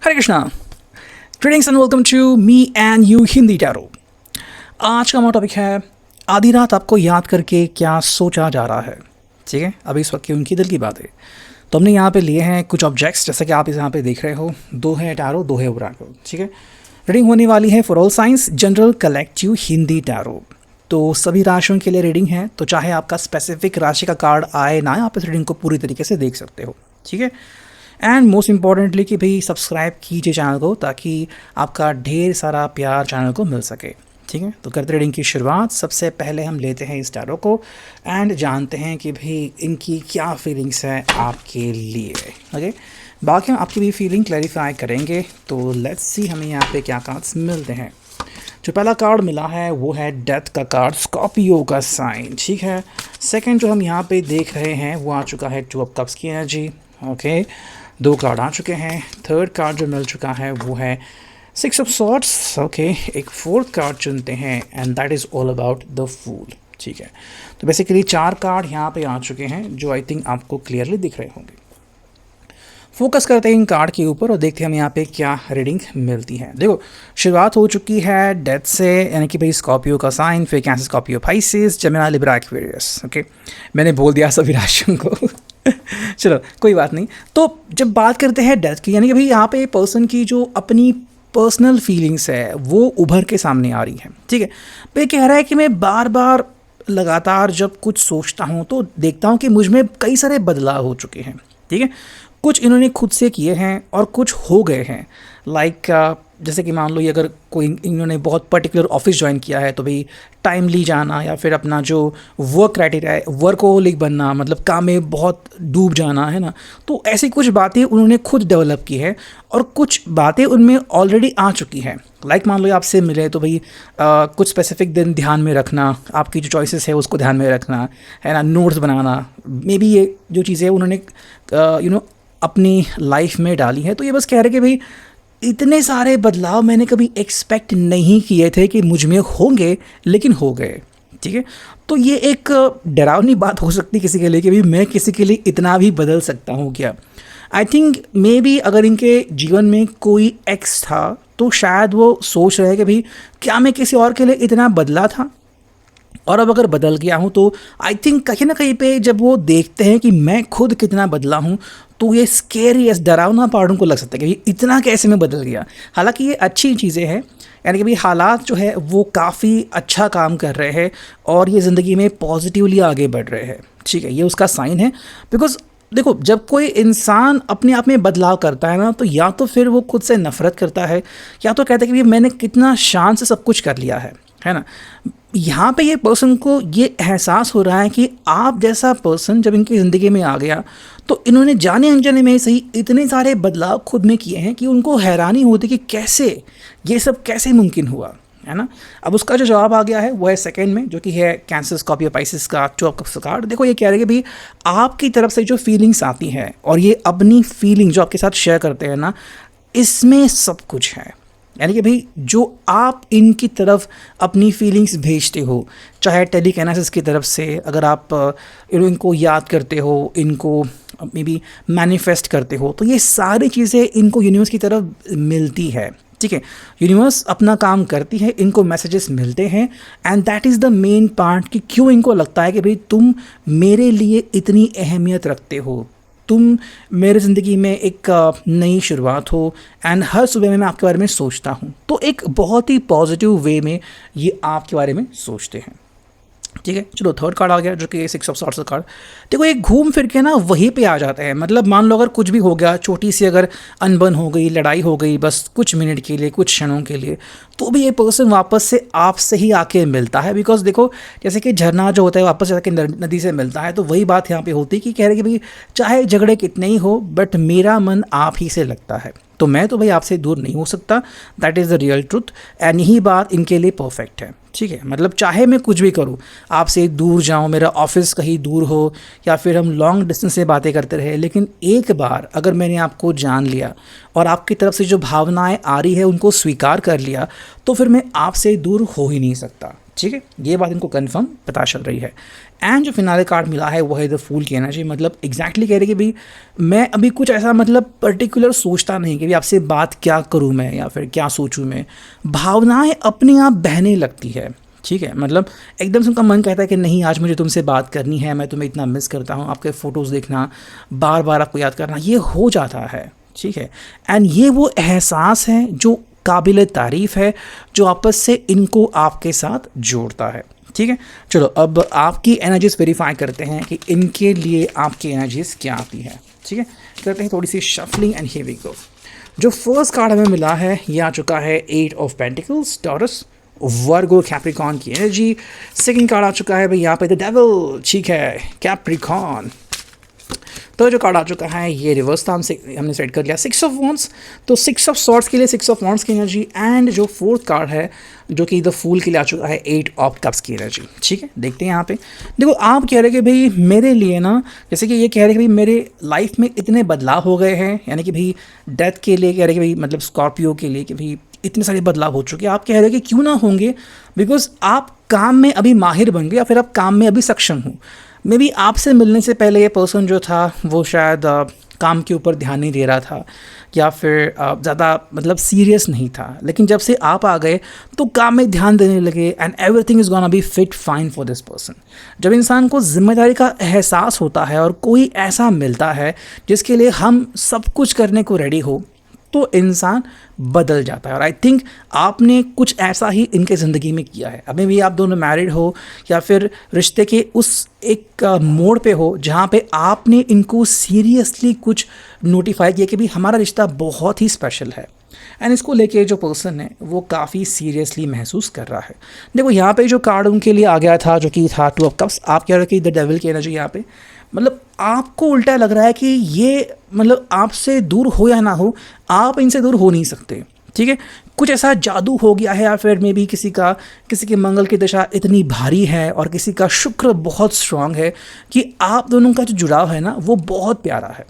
Hare Krishna. Greetings and welcome to me and you Hindi tarot. आज का हमारा टॉपिक है आधी रात आपको याद करके क्या सोचा जा रहा है। ठीक है, अभी इस वक्त की उनकी दिल की बात है। तो हमने यहाँ पे लिए हैं कुछ ऑब्जेक्ट्स, जैसे कि आप इस यहाँ पे देख रहे हो। दो है टैरो, दो है ओराकल। ठीक है, रीडिंग होने वाली है for all science general collective Hindi tarot. तो सभी राशियों के लिए रीडिंग है, तो चाहे आपका स्पेसिफिक राशि का कार्ड आए ना, आप इस रीडिंग को पूरी तरीके से देख सकते हो। ठीक है, एंड मोस्ट इम्पॉर्टेंटली कि भाई सब्सक्राइब कीजिए चैनल को, ताकि आपका ढेर सारा प्यार चैनल को मिल सके। ठीक है, तो करते रीडिंग की शुरुआत। सबसे पहले हम लेते हैं इस टैरो को एंड जानते हैं कि भाई इनकी क्या फीलिंग्स है आपके लिए। ओके, बाकी हम आपकी भी फीलिंग क्लैरिफाई करेंगे। तो लेट्स सी हमें यहाँ पे क्या कार्ड्स मिलते हैं। जो पहला कार्ड मिला है वो है डेथ का कार्ड, स्कॉर्पियो का साइन। ठीक है, सेकंड जो हम यहाँ पे देख रहे हैं वो आ चुका है टू ऑफ कप्स की एनर्जी। ओके, दो कार्ड आ चुके हैं। थर्ड कार्ड जो मिल चुका है वो है सिक्स ऑफ सॉर्ड्स। ओके, एक फोर्थ कार्ड चुनते हैं and that is all about the fool. ठीक है, तो बेसिकली चार कार्ड यहाँ पे आ चुके हैं जो आई थिंक आपको क्लियरली दिख रहे होंगे। फोकस करते हैं इन कार्ड के ऊपर और देखते हैं हमें यहाँ पे क्या रीडिंग मिलती है। देखो, शुरुआत हो चुकी है डेथ से, यानी कि भाई स्कॉर्पियो का साइन, फिर cancer, Scorpio, Pisces, Gemini, Libra, Aquarius. Okay, मैंने बोल दिया सभी राशियों को। चलो कोई बात नहीं। तो जब बात करते हैं डेथ की, यानी कि भाई यहाँ पे पर्सन की जो अपनी पर्सनल फीलिंग्स है वो उभर के सामने आ रही है। ठीक है, भाई कह रहा है कि मैं बार बार लगातार जब कुछ सोचता हूँ तो देखता हूँ कि मुझ में कई सारे बदलाव हो चुके हैं। ठीक है, कुछ इन्होंने खुद से किए हैं और कुछ हो गए हैं। लाइक जैसे कि मान लो ये अगर कोई इन्होंने बहुत पर्टिकुलर ऑफिस ज्वाइन किया है तो भाई टाइमली जाना, या फिर अपना जो वर्क क्राइटेरिया है, वर्कोहोलिक बनना, मतलब काम में बहुत डूब जाना है ना। तो ऐसी कुछ बातें उन्होंने खुद डेवलप की है और कुछ बातें उनमें ऑलरेडी आ चुकी हैं। लाइक मान लो आपसे मिले तो भाई कुछ स्पेसिफिक दिन ध्यान में रखना, आपकी जो चॉइसेस है उसको ध्यान में रखना है ना, नोट्स बनाना। मे बी ये जो चीज़ें उन्होंने अपनी लाइफ में डाली है। तो ये बस कह रहे कि भाई इतने सारे बदलाव मैंने कभी एक्सपेक्ट नहीं किए थे कि मुझ में होंगे, लेकिन हो गए। ठीक है, तो ये एक डरावनी बात हो सकती है किसी के लिए कि भाई मैं किसी के लिए इतना भी बदल सकता हूँ क्या। आई थिंक मे बी अगर इनके जीवन में कोई एक्स था तो शायद वो सोच रहे हैं कि भाई क्या मैं किसी और के लिए इतना बदला था, और अब अगर बदल गया हूँ तो आई थिंक कहीं ना कहीं पे जब वो देखते हैं कि मैं खुद कितना बदला हूँ तो ये स्केरी, डरावना पार्ट उनको लग सकता है कि इतना कैसे मैं बदल गया। हालांकि ये अच्छी चीज़ें हैं, यानी कि भाई हालात जो है वो काफ़ी अच्छा काम कर रहे हैं और ये ज़िंदगी में पॉजिटिवली आगे बढ़ रहे हैं। ठीक है, ये उसका साइन है। बिकॉज देखो, जब कोई इंसान अपने आप में बदलाव करता है ना, तो या तो फिर वो खुद से नफरत करता है, या तो कहता है कि मैंने कितना शान से सब कुछ कर लिया है ना। यहाँ पे ये पर्सन को ये एहसास हो रहा है कि आप जैसा पर्सन जब इनकी ज़िंदगी में आ गया तो इन्होंने जाने अनजाने में सही इतने सारे बदलाव खुद में किए हैं कि उनको हैरानी होती कि कैसे ये सब कैसे मुमकिन हुआ, है ना। अब उसका जो जवाब आ गया है वो है सेकंड में, जो कि है कैंसर, स्कॉर्पियो, पाइसेस का टू ऑफ कप्स कार्ड। देखो, ये कह रहे हैं कि भाई आपकी तरफ से जो फीलिंग्स आती हैं और ये अपनी फीलिंग जो आपके साथ शेयर करते हैं ना, इसमें सब कुछ है। यानी कि भाई जो आप इनकी तरफ अपनी फीलिंग्स भेजते हो, चाहे टेलीकाइनेसिस की तरफ से, अगर आप इनको याद करते हो, इनको मे बी मैनिफेस्ट करते हो, तो ये सारी चीज़ें इनको यूनिवर्स की तरफ मिलती है। ठीक है, यूनिवर्स अपना काम करती है, इनको मैसेजेस मिलते हैं and that is the main part कि क्यों इनको लगता है कि भाई तुम मेरे लिए इतनी अहमियत रखते हो, तुम मेरे ज़िंदगी में एक नई शुरुआत हो, एंड हर सुबह में मैं आपके बारे में सोचता हूँ। तो एक बहुत ही पॉजिटिव वे में ये आपके बारे में सोचते हैं। ठीक है, चलो थर्ड कार्ड आ गया जो कि सिक्स ऑफ सॉर्ड्स का कार्ड। देखो, ये घूम फिर के ना वहीं पे आ जाते हैं। मतलब मान लो अगर कुछ भी हो गया, छोटी सी अगर अनबन हो गई, लड़ाई हो गई बस कुछ मिनट के लिए, कुछ क्षणों के लिए, तो भी ये पर्सन वापस से आपसे ही आके मिलता है। बिकॉज देखो, जैसे कि झरना जो होता है वापस जाके नदी से मिलता है, तो वही बात यहाँ पे होती है कि कह रहे कि भाई चाहे झगड़े कितने ही हो, बट मेरा मन आप ही से लगता है, तो मैं तो भाई आपसे दूर नहीं हो सकता। That is the real truth, and यही बात इनके लिए परफेक्ट है। ठीक है, मतलब चाहे मैं कुछ भी करूँ, आपसे दूर जाऊँ, मेरा ऑफिस कहीं दूर हो, या फिर हम लॉन्ग डिस्टेंस से बातें करते रहे, लेकिन एक बार अगर मैंने आपको जान लिया और आपकी तरफ से जो भावनाएं आ रही है उनको स्वीकार कर लिया, तो फिर मैं आपसे दूर हो ही नहीं सकता। ठीक है, ये बात इनको कंफर्म पता चल रही है। एंड जो फिनाले कार्ड मिला है वो है द फूल की एनर्जी, मतलब एग्जैक्टली कह रहे कि भाई मैं अभी कुछ ऐसा मतलब पर्टिकुलर सोचता नहीं कि भाई आपसे बात क्या करूँ मैं या फिर क्या सोचूँ मैं, भावनाएं अपने आप बहने लगती है। ठीक है, मतलब एकदम से उनका मन कहता है कि नहीं आज मुझे तुमसे बात करनी है, मैं तुम्हें इतना मिस करता हूँ, आपके फ़ोटोज़ देखना, बार बार आपको याद करना, ये हो जाता है। ठीक है, एंड ये वो एहसास है जो काबिल तारीफ़ है, जो आपस से इनको आपके साथ जोड़ता है। ठीक है, चलो अब आपकी एनर्जीज वेरीफाई करते हैं कि इनके लिए आपकी एनर्जीज क्या आती है। ठीक है, करते हैं थोड़ी सी shuffling and here we go. जो फर्स्ट कार्ड हमें मिला है ये आ चुका है 8 of pentacles, taurus, Virgo, Capricorn की एनर्जी। सेकंड कार्ड आ चुका है भाई यहाँ पे द डेविल, ठीक है, कैप्रिकॉन। तो जो कार्ड आ चुका है ये रिवर्स था, हमने सेट कर लिया 6 ऑफ वॉन्ड्स, तो 6 ऑफ सॉर्ड्स के लिए 6 ऑफ वॉन्ड्स की एनर्जी। एंड जो फोर्थ कार्ड है जो कि द फूल के लिए आ चुका है 8 ऑफ कप्स की एनर्जी। ठीक है, देखते हैं यहाँ पे। देखो आप कह रहे कि भाई मेरे लिए ना, जैसे कि ये कह रहे कि भाई मेरे लाइफ में इतने बदलाव हो गए हैं, यानी कि भाई डेथ के लिए कह रहे कि भाई मतलब स्कॉर्पियो के लिए कि भाई इतने सारे बदलाव हो चुके हैं। आप कह रहे कि क्यों ना होंगे, बिकॉज आप काम में अभी माहिर बन गए या फिर आप काम में अभी सक्षम हो। मे बी आपसे मिलने से पहले ये पर्सन जो था वो शायद काम के ऊपर ध्यान नहीं दे रहा था या फिर ज़्यादा मतलब सीरियस नहीं था, लेकिन जब से आप आ गए तो काम में ध्यान देने लगे and everything is gonna be fit fine for this person. जब इंसान को जिम्मेदारी का एहसास होता है और कोई ऐसा मिलता है जिसके लिए हम सब कुछ करने को रेडी हो, तो इंसान बदल जाता है। और आई थिंक आपने कुछ ऐसा ही इनके ज़िंदगी में किया है। अभी भी आप दोनों मैरिड हो या फिर रिश्ते के उस एक मोड़ पे हो जहाँ पे आपने इनको सीरियसली कुछ नोटिफाई किया कि भाई हमारा रिश्ता बहुत ही स्पेशल है, एंड इसको लेके जो पर्सन है वो काफ़ी सीरियसली महसूस कर रहा है। देखो यहाँ पे जो कार्ड उनके लिए आ गया था जो कि था 2 ऑफ कप्स, आप कह रहे हो कि द डेविल की एनर्जी यहाँ पे, मतलब आपको उल्टा लग रहा है कि ये मतलब आपसे दूर हो या ना हो, आप इनसे दूर हो नहीं सकते। ठीक है, कुछ ऐसा जादू हो गया है या फिर मे बी किसी के मंगल की दशा इतनी भारी है और किसी का शुक्र बहुत स्ट्रांग है कि आप दोनों का जो जुड़ाव है ना वो बहुत प्यारा है।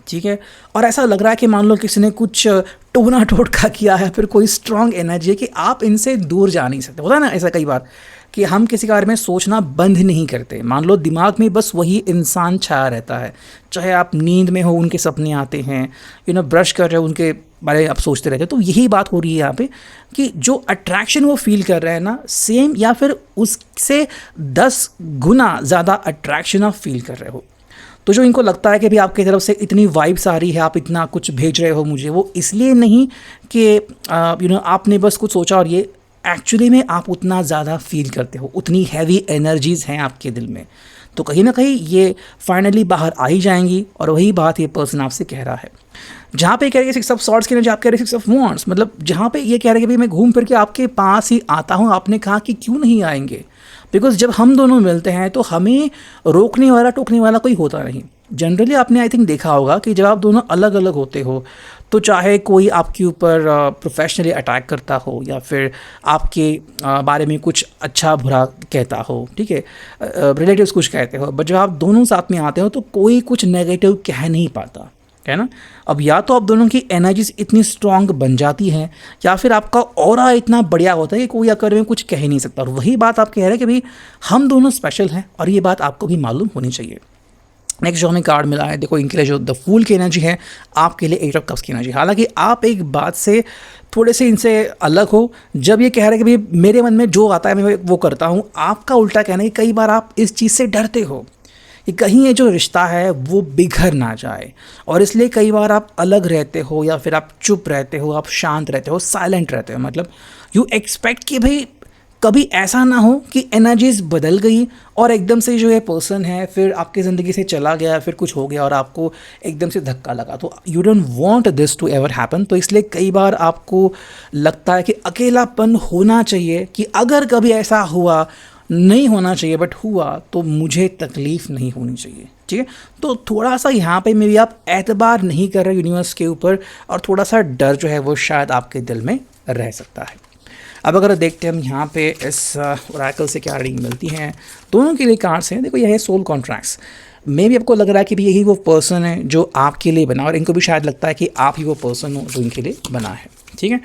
ठीक है, और ऐसा लग रहा है कि मान लो किसी ने कुछ टोना टोटका किया है, फिर कोई स्ट्रांग एनर्जी है कि आप इनसे दूर जा नहीं सकते। होता है ना ऐसा कई बार कि हम किसी के बारे में सोचना बंद नहीं करते, मान लो दिमाग में बस वही इंसान छाया रहता है, चाहे आप नींद में हो उनके सपने आते हैं, ब्रश कर रहे हो उनके बारे में आप सोचते रहते हो। तो यही बात हो रही है यहाँ पे कि जो अट्रैक्शन वो फील कर रहे हैं ना, सेम या फिर उससे 10 गुना ज़्यादा अट्रैक्शन आप फील कर रहे हो। तो जो इनको लगता है कि भाई आपकी तरफ से इतनी वाइब्स आ रही है, आप इतना कुछ भेज रहे हो मुझे, वो इसलिए नहीं कि आपने बस कुछ सोचा और ये एक्चुअली में आप उतना ज़्यादा फील करते हो, उतनी हैवी एनर्जीज़ हैं आपके दिल में। तो कहीं ना कहीं ये फाइनली बाहर आ ही जाएंगी और वही बात ये पर्सन आपसे कह रहा है। जहाँ पे कह रहे हैं 6 ऑफ सॉर्ड्स के लिए, आप कह रहे हैं 6 ऑफ वॉन्ड्स, मतलब जहाँ पे ये कह रहे हैं कि भाई मैं घूम फिर के आपके पास ही आता हूँ, आपने कहा कि क्यों नहीं आएंगे, बिकॉज जब हम दोनों मिलते हैं तो हमें रोकने वाला टोकने वाला कोई होता नहीं। जनरली आपने आई थिंक देखा होगा कि जब आप दोनों अलग अलग होते हो तो चाहे कोई आपके ऊपर प्रोफेशनली अटैक करता हो या फिर आपके बारे में कुछ अच्छा बुरा कहता हो, ठीक है, रिलेटिव्स कुछ कहते हो, बट जब आप दोनों साथ में आते हो तो कोई कुछ नेगेटिव कह नहीं पाता, है ना। अब या तो आप दोनों की एनर्जीज इतनी स्ट्रांग बन जाती हैं या फिर आपका ऑरा इतना बढ़िया होता है कि कोई आकर में कुछ कह ही नहीं सकता। और वही बात आप कह रहे हैं कि भाई हम दोनों स्पेशल हैं और ये बात आपको भी मालूम होनी चाहिए। नेक्स्ट जो हमें कार्ड मिला है, देखो इनके लिए जो द फूल की एनर्जी है, आपके लिए 8 ऑफ कप्स की एनर्जी। हालांकि आप एक बात से थोड़े से इनसे अलग हो, जब ये कह रहे हैं कि भाई मेरे मन में जो आता है मैं वो करता हूँ, आपका उल्टा कहना है कि कई बार आप इस चीज़ से डरते हो कि कहीं ये जो रिश्ता है वो बिखर ना जाए, और इसलिए कई बार आप अलग रहते हो या फिर आप चुप रहते हो, आप शांत रहते हो, साइलेंट रहते हो। मतलब यू एक्सपेक्ट कि भाई कभी ऐसा ना हो कि एनर्जीज बदल गई और एकदम से जो है पर्सन है फिर आपकी ज़िंदगी से चला गया, फिर कुछ हो गया और आपको एकदम से धक्का लगा। तो you don't want this to ever happen. तो इसलिए कई बार आपको लगता है कि अकेलापन होना चाहिए, कि अगर कभी ऐसा हुआ, नहीं होना चाहिए बट हुआ, तो मुझे तकलीफ़ नहीं होनी चाहिए। ठीक है, तो थोड़ा सा यहाँ पे मे भी आप एतबार नहीं कर रहे यूनिवर्स के ऊपर और थोड़ा सा डर जो है वो शायद आपके दिल में रह सकता है। अब अगर देखते हैं हम यहाँ पे इस ओरेकल से क्या रीडिंग मिलती हैं, दोनों के लिए कार्ड्स हैं। देखो यह है सोल कॉन्ट्रैक्ट्स। मे भी आपको लग रहा है कि भी यही वो पर्सन है जो आपके लिए बना, और इनको भी शायद लगता है कि आप ही वो पर्सन हो जो इनके लिए बना है। ठीक है,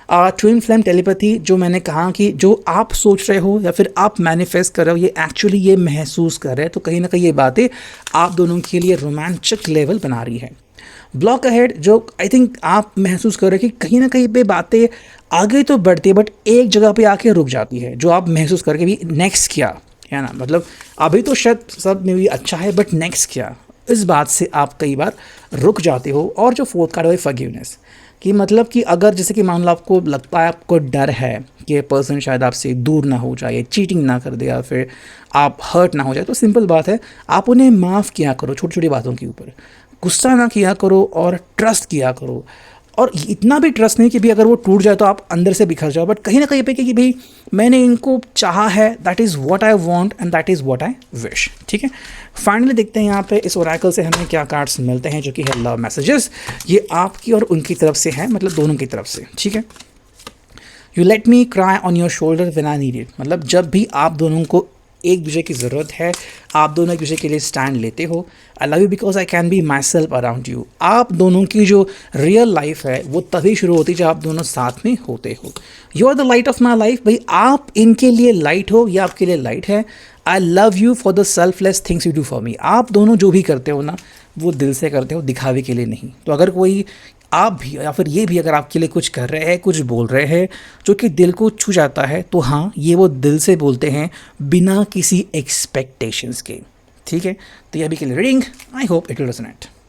ट्विन फ्लेम टेलीपैथी जो मैंने कहा कि जो आप सोच रहे हो या फिर आप मैनिफेस्ट कर रहे हो ये एक्चुअली ये महसूस कर रहे हैं, तो कहीं ना कहीं ये बातें आप दोनों के लिए रोमांचक लेवल बना रही है। ब्लॉक अहेड जो आई थिंक आप महसूस कर रहे हैं कि कहीं ना कहीं पे बातें आगे तो बढ़ती है बट एक जगह पे आके रुक जाती है, जो आप महसूस करके भी नेक्स्ट क्या है ना, मतलब अभी तो शायद सब में भी अच्छा है बट नेक्स्ट क्या, इस बात से आप कई बार रुक जाते हो। और जो फोर्थ कार्ड है फॉरगिवनेस, कि मतलब कि अगर जैसे कि मान लो आपको लगता है, आपको डर है कि ये पर्सन शायद आपसे दूर ना हो जाए, चीटिंग ना कर दे या फिर आप हर्ट ना हो जाए, तो सिंपल बात है आप उन्हें माफ़ किया करो छोटी छोटी बातों के ऊपर, गुस्सा ना किया करो और ट्रस्ट किया करो। और इतना भी ट्रस्ट नहीं कि भी अगर वो टूट जाए तो आप अंदर से बिखर जाओ, बट कहीं ना कहीं पे कि भाई मैंने इनको चाहा है, that is what I want and that is what I wish. ठीक है, फाइनली देखते हैं यहाँ पे इस ओरेकल से हमें क्या कार्ड्स मिलते हैं, जो कि है लव मैसेजेस। ये आपकी और उनकी तरफ से है, मतलब दोनों की तरफ से। ठीक है, you let me cry on your shoulder when I need it, मतलब जब भी आप दोनों को एक दूसरे की ज़रूरत है, आप दोनों एक दूसरे के लिए स्टैंड लेते हो। I love you because I can be my self around you. आप दोनों की जो रियल लाइफ है वो तभी शुरू होती है जब आप दोनों साथ में होते हो। You are the light of my life, भाई आप इनके लिए लाइट हो, ये आपके लिए लाइट है। I love you for the selfless things you do for me. आप दोनों जो भी करते हो ना वो दिल से करते हो, दिखावे के लिए नहीं। तो अगर कोई आप भी या फिर ये भी अगर आपके लिए कुछ कर रहे हैं, कुछ बोल रहे हैं जो कि दिल को छू जाता है, तो हाँ ये वो दिल से बोलते हैं बिना किसी एक्सपेक्टेशंस के। ठीक है, तो ये अभी के लिए reading, I hope it will resonate.